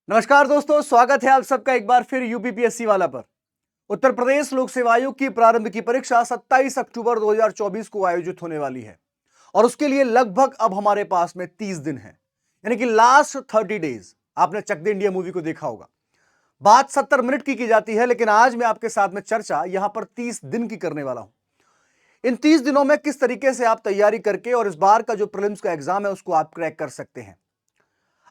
नमस्कार दोस्तों, स्वागत है आप सबका एक बार फिर यूपीपीएससी वाला पर। उत्तर प्रदेश लोक सेवा आयोग की प्रारंभ की परीक्षा 27 अक्टूबर 2024 को आयोजित होने वाली है और उसके लिए लगभग अब हमारे पास में 30 दिन है, यानी कि लास्ट 30 डेज। आपने चक दे इंडिया मूवी को देखा होगा। बात 70 मिनट की जाती है, लेकिन आज मैं आपके साथ में चर्चा यहां पर 30 दिन की करने वाला हूं। इन 30 दिनों में किस तरीके से आप तैयारी करके और इस बार का जो प्रीलिम्स का एग्जाम है उसको आप क्रैक कर सकते हैं।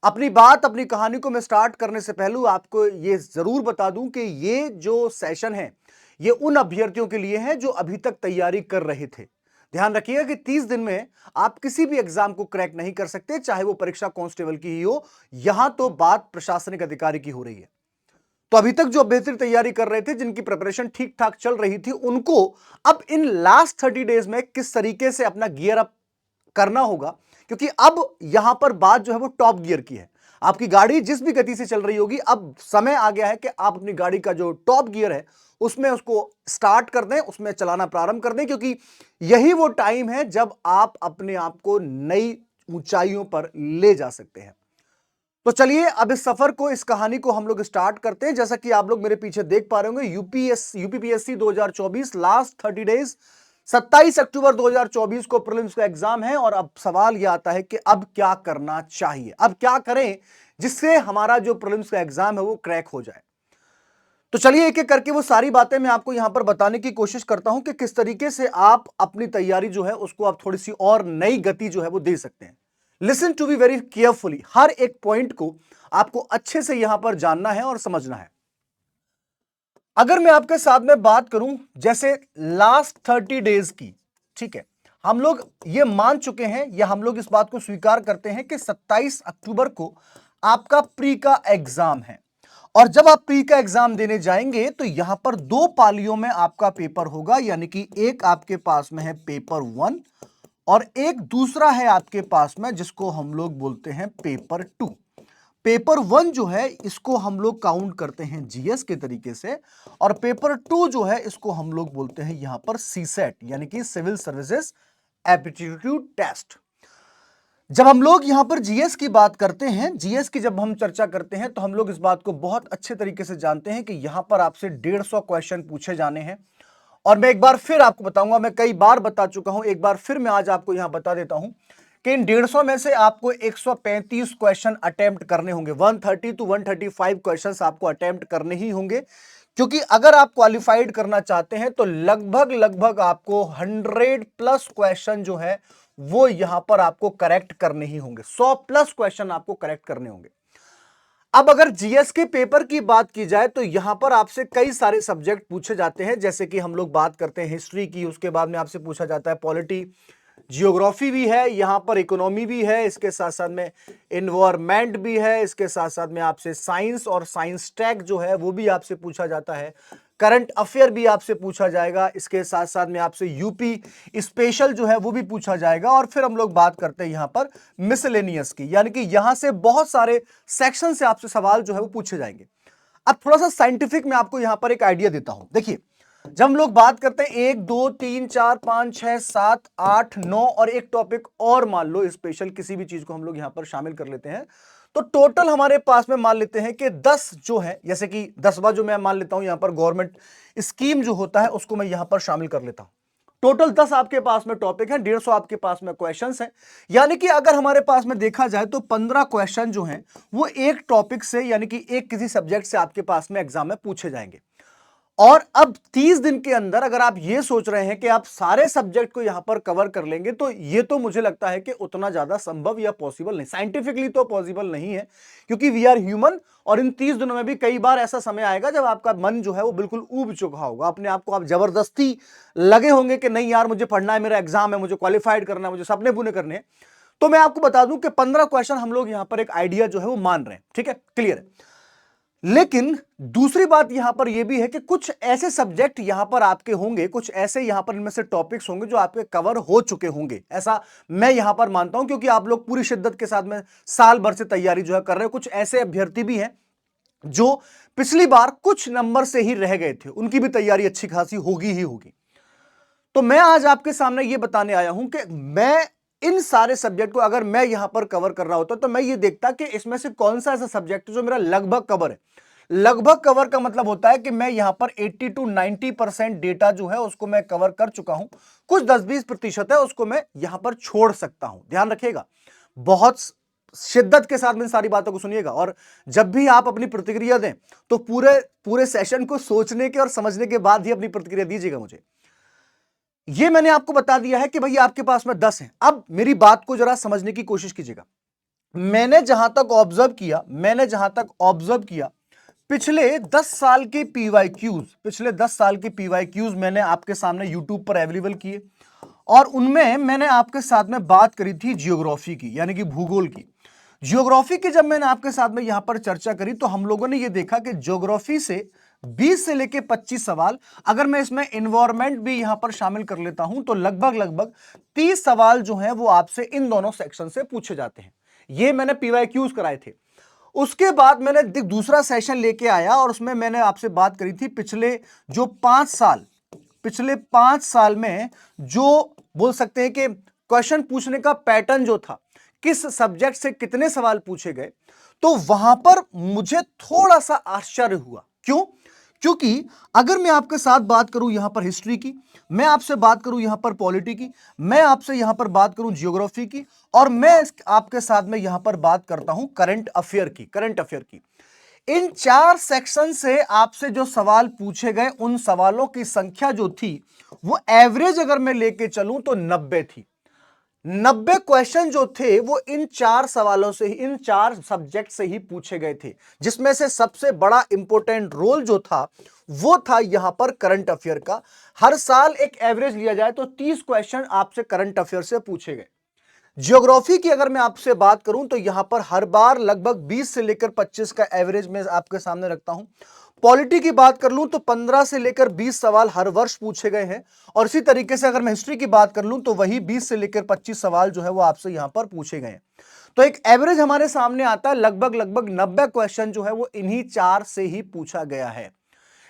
अपनी बात, अपनी कहानी को मैं स्टार्ट करने से पहले आपको यह जरूर बता दूं कि ये जो सेशन है ये उन अभ्यर्थियों के लिए है जो अभी तक तैयारी कर रहे थे। ध्यान रखिएगा कि 30 दिन में आप किसी भी एग्जाम को क्रैक नहीं कर सकते, चाहे वो परीक्षा कांस्टेबल की ही हो। यहां तो बात प्रशासनिक अधिकारी की हो रही है। तो अभी तक जो अभ्यर्थी तैयारी कर रहे थे, जिनकी प्रिपरेशन ठीक ठाक चल रही थी, उनको अब इन लास्ट 30 डेज में किस तरीके से अपना गियर अप करना होगा, क्योंकि अब यहां पर बात जो है वो टॉप गियर की है। आपकी गाड़ी जिस भी गति से चल रही होगी, अब समय आ गया है कि आप अपनी गाड़ी का जो टॉप गियर है उसमें उसको स्टार्ट कर दें, उसमें चलाना प्रारंभ कर दें, क्योंकि यही वो टाइम है जब आप अपने आप को नई ऊंचाइयों पर ले जा सकते हैं। तो चलिए अब इस सफर को, इस कहानी को हम लोग स्टार्ट करते हैं। जैसा कि आप लोग मेरे पीछे देख पा रहे होंगे, यूपीपीएससी 2024 लास्ट 30 डेज, 27 अक्टूबर 2024 को प्रीलिम्स का एग्जाम है। और अब सवाल यह आता है कि अब क्या करना चाहिए, अब क्या करें जिससे हमारा जो प्रीलिम्स का एग्जाम है वो क्रैक हो जाए। तो चलिए एक एक करके वो सारी बातें मैं आपको यहां पर बताने की कोशिश करता हूं कि किस तरीके से आप अपनी तैयारी जो है उसको आप थोड़ी सी और नई गति जो है वो दे सकते हैं। Listen to be very carefully, हर एक पॉइंट को आपको अच्छे से यहां पर जानना है और समझना है। अगर मैं आपके साथ में बात करूं जैसे लास्ट 30 डेज की, ठीक है, हम लोग ये मान चुके हैं या हम लोग इस बात को स्वीकार करते हैं कि 27 अक्टूबर को आपका प्री का एग्जाम है। और जब आप प्री का एग्जाम देने जाएंगे तो यहां पर दो पालियों में आपका पेपर होगा, यानी कि एक आपके पास में है पेपर 1 और एक दूसरा है आपके पास में जिसको हम लोग बोलते हैं पेपर 2। पेपर 1 जो है इसको हम लोग काउंट करते हैं जीएस के तरीके से, और पेपर 2 जो है इसको हम लोग बोलते हैं यहां पर सीसेट, यानी कि सिविल सर्विसेज एप्टीट्यूड टेस्ट। जब हम लोग यहां पर जीएस की बात करते हैं, जीएस की जब हम चर्चा करते हैं, तो हम लोग इस बात को बहुत अच्छे तरीके से जानते हैं कि यहां पर आपसे 150 क्वेश्चन पूछे जाने हैं। और मैं एक बार फिर आपको बताऊंगा, मैं कई बार बता चुका हूं, एक बार फिर मैं आज आपको यहां बता देता हूं कि इन 150 में से आपको 135 क्वेश्चन अटेम्प्ट करने होंगे। 130 टू 135 क्वेश्चंस आपको अटेम्प्ट करने ही होंगे, क्योंकि अगर आप क्वालिफाइड करना चाहते हैं तो लगभग लगभग आपको 100 प्लस क्वेश्चन जो है वो यहां पर आपको करेक्ट करने ही होंगे। 100 प्लस क्वेश्चन आपको करेक्ट करने होंगे। अब अगर जीएस के पेपर की बात की जाए तो यहां पर आपसे कई सारे सब्जेक्ट पूछे जाते हैं, जैसे कि हम लोग बात करते हैं हिस्ट्री की, उसके बाद में आपसे पूछा जाता है पॉलिटी, जियोग्राफी भी है, यहां पर इकोनॉमी भी है, इसके साथ साथ में इन्वायरमेंट भी है, इसके साथ साथ में आपसे साइंस और साइंस टैग जो है वो भी आपसे पूछा जाता है, करंट अफेयर भी आपसे पूछा जाएगा, इसके साथ साथ में आपसे यूपी स्पेशल जो है वो भी पूछा जाएगा। और फिर हम लोग बात करते हैं यहां पर मिसलेनियस की, यानी कि यहां से बहुत सारे सेक्शन से आपसे सवाल जो है वो पूछे जाएंगे। अब थोड़ा सा साइंटिफिक मैं आपको यहां पर एक आइडिया देता हूं। देखिए, जब हम लोग बात करते हैं 1 2 3 4 5 6 7 8 9 और एक टॉपिक और मान लो स्पेशल, किसी भी चीज को हम लोग यहां पर शामिल कर लेते हैं, तो टोटल हमारे पास में मान लेते हैं कि 10 जो है, जैसे कि 10वां जो मैं मान लेता हूं यहां पर गवर्नमेंट स्कीम जो होता है उसको मैं यहां पर शामिल कर लेता हूं। टोटल 10 आपके पास में टॉपिक है, 150 आपके पास में क्वेश्चंस हैं, यानी कि अगर हमारे पास में देखा जाए तो 15 क्वेश्चन जो हैं वो एक टॉपिक से, यानी कि एक किसी सब्जेक्ट से आपके पास में एग्जाम में पूछे जाएंगे। और अब 30 दिन के अंदर अगर आप ये सोच रहे हैं कि आप सारे सब्जेक्ट को यहां पर कवर कर लेंगे, तो ये तो मुझे लगता है कि उतना ज्यादा संभव या पॉसिबल नहीं, साइंटिफिकली तो पॉसिबल नहीं है, क्योंकि वी आर ह्यूमन। और इन 30 दिनों में भी कई बार ऐसा समय आएगा जब आपका मन जो है वो बिल्कुल ऊब चुका होगा, अपने आप को आप जबरदस्ती लगे होंगे कि नहीं यार मुझे पढ़ना है, मेरा एग्जाम है, मुझे क्वालिफाइड करना है, मुझे सपने पूरे करने हैं। तो मैं आपको बता दूं कि 15 क्वेश्चन हम लोग यहां पर एक आइडिया जो है वो मान रहे हैं, ठीक है, क्लियर है। लेकिन दूसरी बात यहां पर यह भी है कि कुछ ऐसे सब्जेक्ट यहां पर आपके होंगे, कुछ ऐसे यहां पर इनमें से टॉपिक्स होंगे जो आपके कवर हो चुके होंगे, ऐसा मैं यहां पर मानता हूं, क्योंकि आप लोग पूरी शिद्दत के साथ में साल भर से तैयारी जो है कर रहे हो। कुछ ऐसे अभ्यर्थी भी हैं जो पिछली बार कुछ नंबर से ही रह गए थे, उनकी भी तैयारी अच्छी खासी होगी ही होगी। तो मैं आज आपके सामने यह बताने आया हूं कि मैं इन सारे सब्जेक्ट को अगर मैं यहां पर कवर कर रहा होता तो मैं ये देखता कि इसमें से कौन सा ऐसा सब्जेक्ट है जो मेरा लगभग कवर है। लगभग कवर का मतलब होता है कि मैं यहां पर 80 to 90% डेटा जो है उसको मैं कवर कर चुका हूं, कुछ 10-20% है उसको मैं यहां पर छोड़ सकता हूं। ध्यान रखिएगा, बहुत शिद्दत के साथ में सारी बातों को सुनिएगा, और जब भी आप अपनी प्रतिक्रिया दें तो पूरे पूरे सेशन को सोचने के और समझने के बाद ही अपनी प्रतिक्रिया दीजिएगा मुझे। ये मैंने आपको बता दिया है कि भैया आपके पास में 10 हैं। अब मेरी बात को जरा समझने की कोशिश कीजिएगा। मैंने जहां तक ऑब्जर्व किया पिछले 10 साल के पीवाईक्यूज मैंने आपके सामने यूट्यूब पर अवेलेबल किए, और उनमें मैंने आपके साथ में बात करी थी जियोग्राफी की, यानी कि भूगोल की। जियोग्राफी की जब मैंने आपके साथ में यहां पर चर्चा करी तो हम लोगों ने यह देखा कि जियोग्राफी से 20 से लेके 25 सवाल, अगर मैं इसमें इन्वायरमेंट भी यहां पर शामिल कर लेता हूं तो लगभग 30 सवाल जो हैं वो आपसे इन दोनों सेक्शन से पूछे जाते हैं। ये मैंने पीवाईक्यूज कराए थे। उसके बाद मैंने दूसरा सेशन लेके आया और उसमें मैंने आपसे बात करी थी पिछले 5 साल में जो बोल सकते हैं कि क्वेश्चन पूछने का पैटर्न जो था, किस सब्जेक्ट से कितने सवाल पूछे गए, तो वहां पर मुझे थोड़ा सा आश्चर्य हुआ। क्यों? क्योंकि अगर मैं आपके साथ बात करूं यहां पर हिस्ट्री की, मैं आपसे बात करूं यहां पर पॉलिटी की, मैं आपसे यहां पर बात करूं जियोग्राफी की, और मैं आपके साथ में यहां पर बात करता हूं करंट अफेयर की, इन 4 सेक्शन से आपसे जो सवाल पूछे गए उन सवालों की संख्या जो थी वो एवरेज अगर मैं लेके चलूं तो 90 थी। 90 क्वेश्चन जो थे वो इन 4 सवालों से ही, इन 4 सब्जेक्ट से ही पूछे गए थे, जिसमें से सबसे बड़ा इंपॉर्टेंट रोल जो था वो था यहां पर करंट अफेयर का। हर साल एक एवरेज लिया जाए तो 30 क्वेश्चन आपसे करंट अफेयर से पूछे गए। ज्योग्राफी की अगर मैं आपसे बात करूं तो यहां पर हर बार लगभग 20 से लेकर 25 का एवरेज मैं आपके सामने रखता हूं। पॉलिटी की बात कर लूं तो 15 से लेकर 20 सवाल हर वर्ष पूछे गए हैं, और इसी तरीके से अगर मैं हिस्ट्री की बात कर लूं तो वही 20 से लेकर 25 सवाल जो है वो आपसे यहां पर पूछे गए हैं। तो एक एवरेज हमारे सामने आता है, लगभग 90 क्वेश्चन जो है वो इन्हीं 4 से ही पूछा गया है।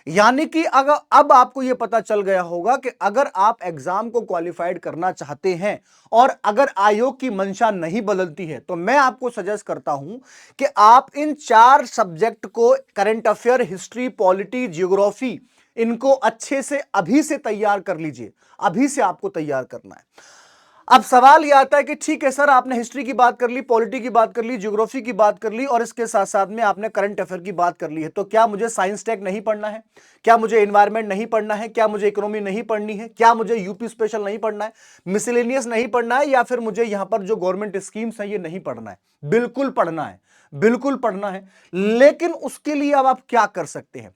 यानी कि अगर अब आपको यह पता चल गया होगा कि अगर आप एग्जाम को क्वालिफाइड करना चाहते हैं और अगर आयोग की मंशा नहीं बदलती है तो मैं आपको सजेस्ट करता हूं कि आप इन 4 सब्जेक्ट को, current affair, history, polity, geography, इनको अच्छे से अभी से तैयार कर लीजिए। अभी से आपको तैयार करना है। अब सवाल यह आता है कि ठीक है सर, आपने हिस्ट्री की बात कर ली, पॉलिटी की बात कर ली, ज्योग्राफी की बात कर ली, और इसके साथ साथ में आपने करंट अफेयर की बात कर ली है, तो क्या मुझे साइंस टेक नहीं पढ़ना है? क्या मुझे एनवायरमेंट नहीं पढ़ना है? क्या मुझे इकोनॉमी नहीं पढ़नी है? क्या मुझे यूपी स्पेशल नहीं पढ़ना है, मिसलेनियस नहीं पढ़ना है, या फिर मुझे यहां पर जो गवर्नमेंट स्कीम्स है ये नहीं पढ़ना है? बिल्कुल पढ़ना है, बिल्कुल पढ़ना है। लेकिन उसके लिए अब आप क्या कर सकते हैं?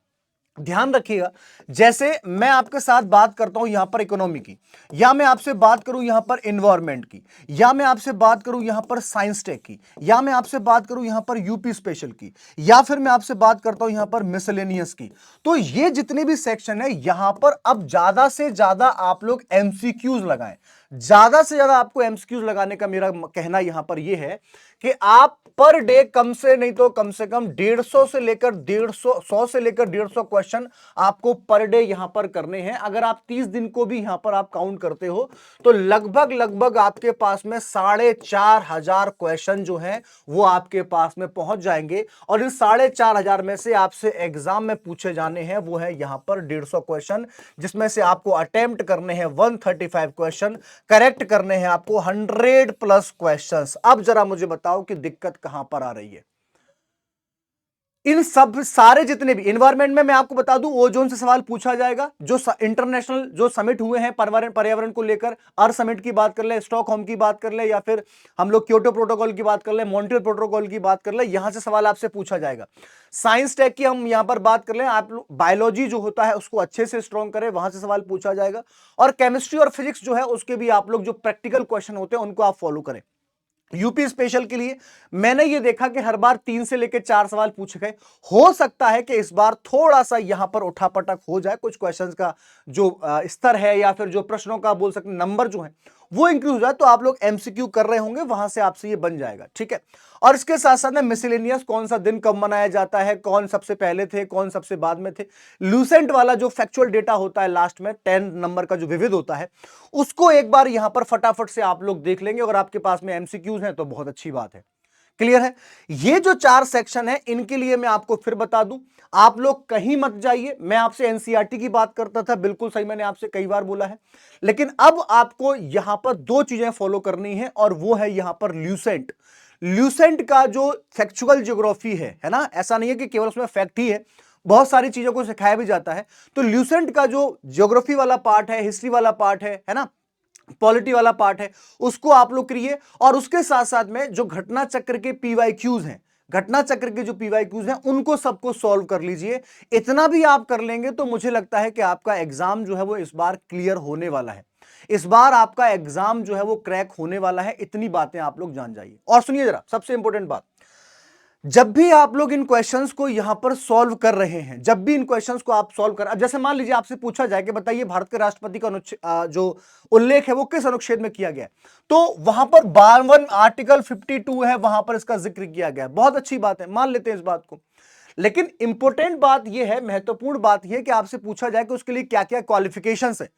ध्यान रखिएगा, जैसे मैं आपके साथ बात करता हूं यहां पर इकोनॉमी की, या मैं आपसे बात करूं यहां पर एनवायरनमेंट की, या मैं आपसे बात करूं यहां पर साइंस टेक की, या मैं आपसे बात करूं यहां पर यूपी स्पेशल की, या फिर मैं आपसे बात करता हूं यहां पर मिसलेनियस की, तो ये जितने भी सेक्शन है यहां पर अब ज्यादा से ज्यादा आप लोग एमसीक्यूज लगाएं। ज्यादा से ज्यादा आपको एमसीक्यूज लगाने का मेरा कहना यहां पर यह है कि आप पर डे कम से नहीं तो कम से कम 150 से लेकर 100 से लेकर 150 क्वेश्चन आपको पर डे यहां पर करने हैं। अगर आप 30 दिन को भी यहां पर आप काउंट करते हो तो लगभग आपके पास में 4,500 क्वेश्चन जो हैं वो आपके पास में पहुंच जाएंगे, और इन 4,500 में से आपसे एग्जाम में पूछे जाने हैं वो है यहां पर 150 क्वेश्चन, जिसमें से आपको अटेम्प्ट करने हैं 135 क्वेश्चन, करेक्ट करने हैं आपको 100+ क्वेश्चंस। अब जरा मुझे बताओ कि दिक्कत कहां पर आ रही है? इन सब सारे जितने भी एनवायरमेंट में मैं आपको बता दूं ओजोन से सवाल पूछा जाएगा, जो इंटरनेशनल जो समिट हुए हैं पर्यावरण को लेकर, अर्थ समिट की बात कर ले, स्टॉकहोम की बात कर ले, या फिर हम लोग क्योटो प्रोटोकॉल की बात कर ले, मॉन्ट्रियल प्रोटोकॉल की बात कर ले, यहां से सवाल आपसे पूछा जाएगा। साइंस टेक की हम यहां पर बात कर ले, आप बायोलॉजी जो होता है उसको अच्छे से स्ट्रॉन्ग करें, वहां से सवाल पूछा जाएगा। और केमिस्ट्री और फिजिक्स जो है उसके भी आप लोग जो प्रैक्टिकल क्वेश्चन होते हैं उनको आप फॉलो करें। यूपी स्पेशल के लिए मैंने यह देखा कि हर बार 3 से लेकर 4 सवाल पूछे गए। हो सकता है कि इस बार थोड़ा सा यहां पर उठापटक हो जाए, कुछ क्वेश्चंस का जो स्तर है या फिर जो प्रश्नों का बोल सकते नंबर जो है वो इंक्रीज हो जाए तो आप लोग एमसीक्यू कर रहे होंगे, वहां से आपसे ये बन जाएगा, ठीक है। और इसके साथ साथ में मिसलेनियस, कौन सा दिन कब मनाया जाता है, कौन सबसे पहले थे, कौन सबसे बाद में थे, लूसेंट वाला जो फैक्चुअल डेटा होता है लास्ट में 10 नंबर का जो विविध होता है, उसको एक बार यहां पर फटाफट से आप लोग देख लेंगे। अगर आपके पास में एमसीक्यूज हैं तो बहुत अच्छी बात है। क्लियर है। ये जो 4 सेक्शन है इनके लिए मैं आपको फिर बता दूं, आप लोग कहीं मत जाइए। मैं आपसे एनसीईआरटी की बात करता था, बिल्कुल सही, मैंने आपसे कई बार बोला है, लेकिन अब आपको यहां पर 2 चीजें फॉलो करनी है, और वो है यहां पर ल्यूसेंट। ल्यूसेंट का जो फैक्चुअल ज्योग्राफी है ना, ऐसा नहीं है कि केवल उसमें फैक्ट ही है, बहुत सारी चीजों को सिखाया भी जाता है। तो ल्यूसेंट का जो ज्योग्राफी वाला पार्ट है, हिस्ट्री वाला पार्ट है ना, पॉलिटी वाला पार्ट है, उसको आप लोग करिए। और उसके साथ साथ में जो घटना चक्र के पीवाईक्यूज हैं, घटना चक्र के जो पीवाईक्यूज हैं, उनको सबको सॉल्व कर लीजिए। इतना भी आप कर लेंगे तो मुझे लगता है कि आपका एग्जाम जो है वो इस बार क्लियर होने वाला है। इस बार आपका एग्जाम जो है वो क्रैक होने वाला है। इतनी बातें आप लोग जान जाइए। और सुनिए जरा, सबसे इंपॉर्टेंट बात, जब भी आप लोग इन क्वेश्चंस को यहां पर सॉल्व कर रहे हैं, जब भी इन क्वेश्चंस को आप सॉल्व कर, अब जैसे मान लीजिए आपसे पूछा जाए कि बताइए भारत के राष्ट्रपति का जो उल्लेख है वो किस अनुच्छेद में किया गया है, तो वहां पर 52 आर्टिकल 52 है, वहां पर इसका जिक्र किया गया है। बहुत अच्छी बात है, मान लेते हैं इस बात को। लेकिन इंपॉर्टेंट बात यह है, महत्वपूर्ण बात यह है कि आपसे पूछा जाए कि उसके लिए क्या क्या क्वालिफिकेशंस है,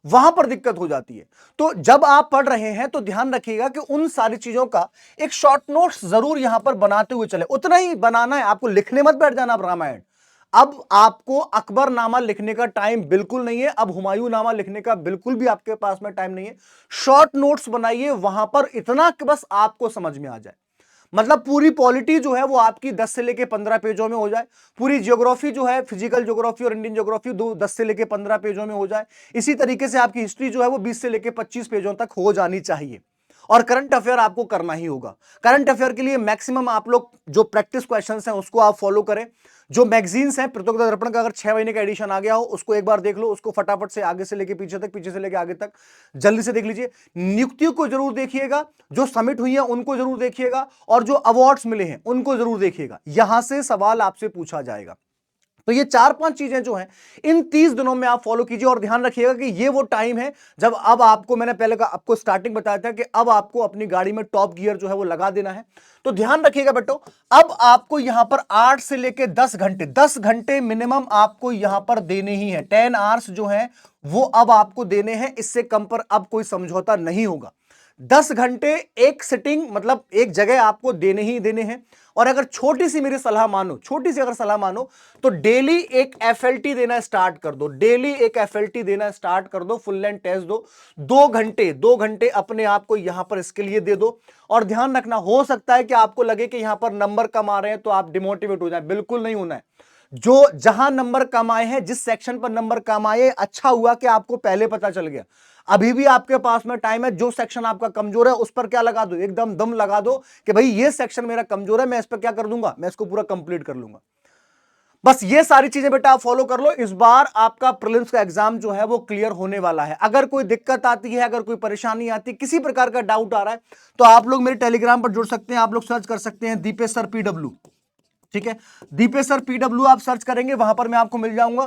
वहां पर दिक्कत हो जाती है। तो जब आप पढ़ रहे हैं तो ध्यान रखिएगा कि उन सारी चीजों का एक शॉर्ट नोट्स जरूर यहां पर बनाते हुए चले। उतना ही बनाना है, आपको लिखने मत बैठ जाना आप रामायण। अब आपको अकबरनामा लिखने का टाइम बिल्कुल नहीं है, अब हुमायूं नामा लिखने का बिल्कुल भी आपके पास में टाइम नहीं है। शॉर्ट नोट्स बनाइए, वहां पर इतना कि बस आपको समझ में आ जाए। मतलब पूरी पॉलिटी जो है वो आपकी 10 से लेके 15 पेजों में हो जाए। पूरी ज्योग्राफी जो है, फिजिकल ज्योग्राफी और इंडियन ज्योग्राफी, दो 10 से लेके 15 पेजों में हो जाए। इसी तरीके से आपकी हिस्ट्री जो है वो 20 से लेके 25 पेजों तक हो जानी चाहिए। और करंट अफेयर आपको करना ही होगा। करंट अफेयर के लिए मैक्सिमम आप लोग जो प्रैक्टिस क्वेश्चंस हैं उसको आप फॉलो करें। जो मैगजीन्स हैं, प्रतियोगिता दर्पण का अगर 6 महीने का एडिशन आ गया हो उसको एक बार देख लो, उसको फटाफट से आगे से लेके पीछे तक, पीछे से लेके आगे तक जल्दी से देख लीजिए। नियुक्तियों को जरूर देखिएगा, जो समिट हुई है उनको जरूर देखिएगा, और जो अवार्ड्स मिले हैं उनको जरूर देखिएगा। यहां से सवाल आपसे पूछा जाएगा। तो ये 4-5 चीजें जो हैं इन 30 दिनों में आप फॉलो कीजिए। और ध्यान रखिएगा कि ये वो टाइम है जब अब आपको, मैंने पहले का आपको स्टार्टिंग बताया था कि अब आपको अपनी गाड़ी में टॉप गियर जो है वो लगा देना है। तो ध्यान रखिएगा बेटो, अब आपको यहां पर 8 से लेके 10 घंटे, 10 घंटे मिनिमम आपको यहां पर देने ही है। 10 आवर्स जो है वो अब आपको देने हैं, इससे कम पर अब कोई समझौता नहीं होगा। 10 घंटे एक सिटिंग, मतलब एक जगह आपको देने ही देने हैं। और अगर छोटी सी मेरी सलाह मानो, छोटी सी अगर सलाह मानो, तो डेली एक एफएलटी देना स्टार्ट कर दो। डेली एक एफएलटी देना स्टार्ट कर दो, फुल लेंथ टेस्ट दो। 2 घंटे, 2 घंटे अपने आप को यहां पर इसके लिए दे दो। और ध्यान रखना, हो सकता है कि आपको लगे कि यहां पर नंबर कम आ रहे हैं तो आप डिमोटिवेट हो जाए, बिल्कुल नहीं होना है। जो जहां नंबर कम आए हैं, जिस सेक्शन पर नंबर कम आए, अच्छा हुआ कि आपको पहले पता चल गया। अभी भी आपके पास में टाइम है, जो सेक्शन आपका कमजोर है उस पर क्या लगा दो, एकदम दम लगा दो कि भाई ये सेक्शन मेरा कमजोर है, मैं इस पर क्या कर दूंगा, मैं इसको पूरा कंप्लीट कर लूंगा। बस ये सारी चीजें बेटा आप फॉलो कर लो। इस बार आपका प्रीलिम्स का एग्जाम जो है वो क्लियर होने वाला है। अगर कोई दिक्कत आती है, अगर कोई परेशानी आती है, किसी प्रकार का डाउट आ रहा है, तो आप लोग मेरे टेलीग्राम पर जुड़ सकते हैं। आप लोग सर्च कर सकते हैं दीपेश सर पीडब्ल्यू, ठीक है। दीपेश सर पीडब्ल्यू आप सर्च करेंगे, वहां पर मैं आपको मिल जाऊंगा।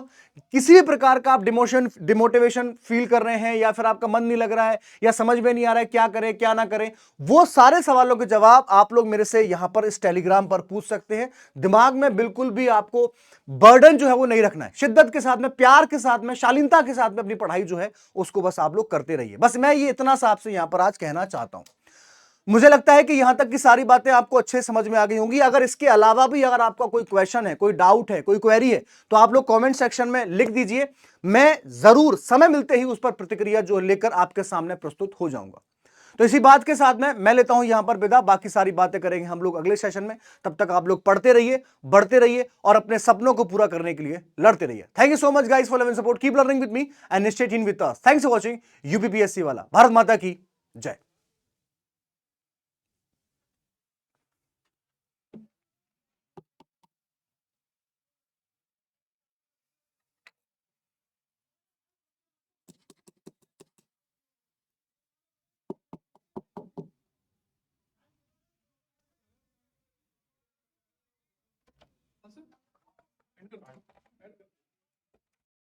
किसी भी प्रकार का आप डिमोटिवेशन फील कर रहे हैं, या फिर आपका मन नहीं लग रहा है, या समझ में नहीं आ रहा है क्या करें क्या ना करें, वो सारे सवालों के जवाब आप लोग मेरे से यहां पर इस टेलीग्राम पर पूछ सकते हैं। दिमाग में बिल्कुल भी आपको बर्डन जो है वो नहीं रखना है। शिद्दत के साथ में, प्यार के साथ में, शालीनता के साथ में अपनी पढ़ाई जो है उसको बस आप लोग करते रहिए। बस मैं ये इतना सा आपसे यहां पर आज कहना चाहता हूं। मुझे लगता है कि यहां तक की सारी बातें आपको अच्छे समझ में आ गई होंगी। अगर इसके अलावा भी अगर आपका कोई क्वेश्चन है, कोई डाउट है, कोई क्वेरी है, तो आप लोग कमेंट सेक्शन में लिख दीजिए। मैं जरूर समय मिलते ही उस पर प्रतिक्रिया जो लेकर आपके सामने प्रस्तुत हो जाऊंगा। तो इसी बात के साथ में मैं लेता हूं यहां पर विदा। बाकी सारी बातें करेंगे हम लोग अगले सेशन में। तब तक आप लोग पढ़ते रहिए, बढ़ते रहिए, और अपने सपनों को पूरा करने के लिए लड़ते रहिए। Thank you so much guys for love and support. Keep learning with me and stay tuned with us. Thanks for watching UPPSC वाला। भारत माता की जय।